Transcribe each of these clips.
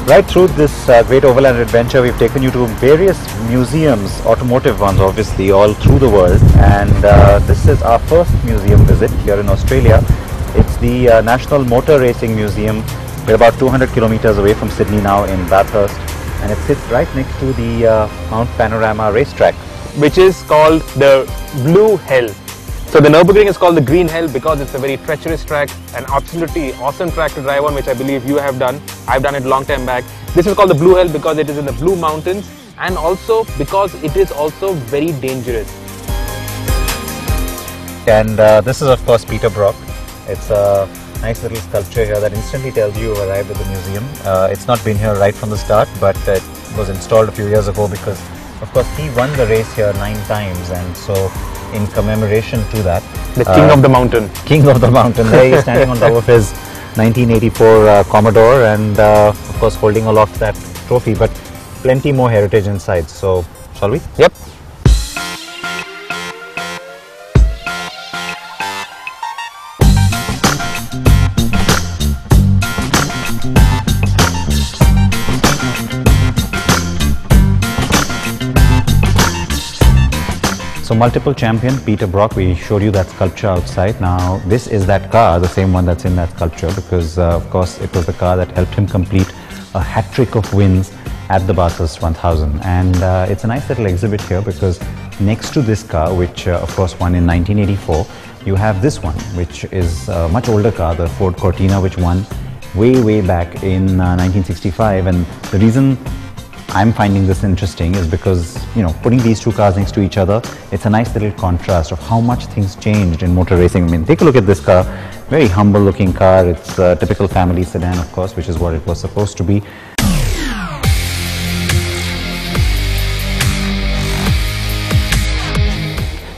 Right through this great overland adventure, we've taken you to various museums, automotive ones obviously, all through the world. And this is our first museum visit here in Australia. It's the National Motor Racing Museum. We're about 200 kilometers away from Sydney now in Bathurst. And it sits right next to the Mount Panorama racetrack, which is called the Blue Hell. So the Nürburgring is called the Green Hell because it's a very treacherous track, an absolutely awesome track to drive on, which I believe you have done. I've done it a long time back. This is called the Blue Hell because it is in the Blue Mountains, and also because it is also very dangerous. And this is of course Peter Brock. It's a nice little sculpture here that instantly tells you you've arrived at the museum. It's not been here right from the start, but it was installed a few years ago because of course he won the race here 9 times, and so in commemoration to that, the King of the Mountain. King of the Mountain. There he's standing on top of his 1984 Commodore, and of course holding aloft that trophy, but plenty more heritage inside. So shall we? Yep. So multiple champion Peter Brock, we showed you that sculpture outside. Now this is that car, the same one that's in that sculpture, because of course it was the car that helped him complete a hat-trick of wins at the Bathurst 1000. And it's a nice little exhibit here because next to this car, which of course won in 1984, you have this one, which is a much older car, the Ford Cortina, which won way back in 1965. And the reason I'm finding this interesting is because, you know, putting these two cars next to each other, it's a nice little contrast of how much things changed in motor racing. I mean, take a look at this car, very humble looking car. It's a typical family sedan, of course, which is what it was supposed to be.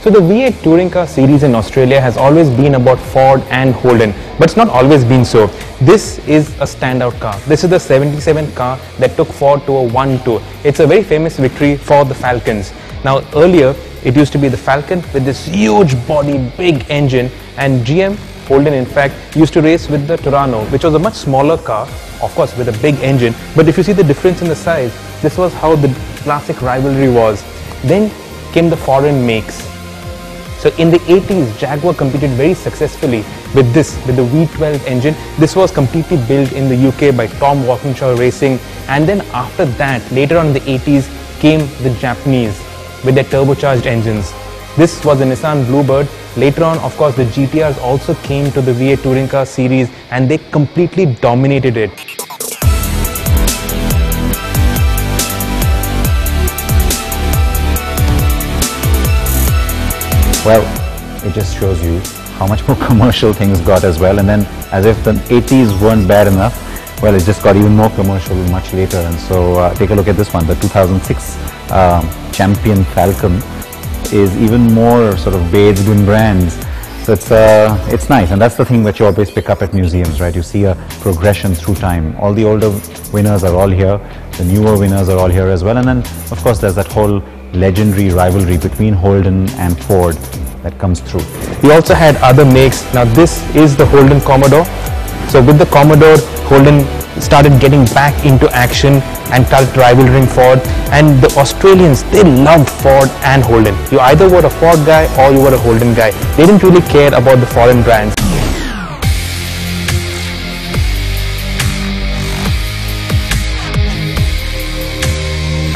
So the V8 touring car series in Australia has always been about Ford and Holden, but it's not always been so. This is a standout car. This is the 77 car that took Ford to a 1-2. It's a very famous victory for the Falcons. Now earlier it used to be the Falcon with this huge body, big engine, and GM, Holden in fact, used to race with the Torano, which was a much smaller car, of course with a big engine. But if you see the difference in the size, this was how the classic rivalry was. Then came the foreign makes. So in the 80s, Jaguar competed very successfully with the V12 engine. This was completely built in the UK by Tom Walkinshaw Racing. And then after that, later on in the 80s, came the Japanese with their turbocharged engines. This was the Nissan Bluebird. Later on, of course, the GTRs also came to the V8 touring car series, and they completely dominated it. Well, it just shows you how much more commercial things got as well. And then, as if the 80s weren't bad enough, well, it just got even more commercial much later. And so take a look at this one. The 2006 champion Falcon is even more sort of bathed in brands. So it's nice, and that's the thing that you always pick up at museums, right? You see a progression through time. All the older winners are all here, the newer winners are all here as well. And then, of course, there's that whole legendary rivalry between Holden and Ford that comes through. We also had other makes. Now this is the Holden Commodore. So with the Commodore, Holden started getting back into action and started rivaling Ford. And the Australians, they loved Ford and Holden. You either were a Ford guy or you were a Holden guy. They didn't really care about the foreign brands.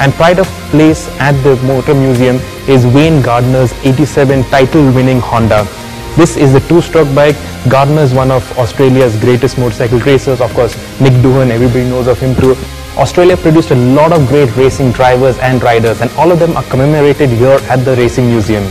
And pride of place at the Motor Museum is Wayne Gardner's 87 title-winning Honda. This is the 2-stroke bike. Gardner is one of Australia's greatest motorcycle racers. Of course, Nick Doohan, everybody knows of him too. Australia produced a lot of great racing drivers and riders, and all of them are commemorated here at the Racing Museum.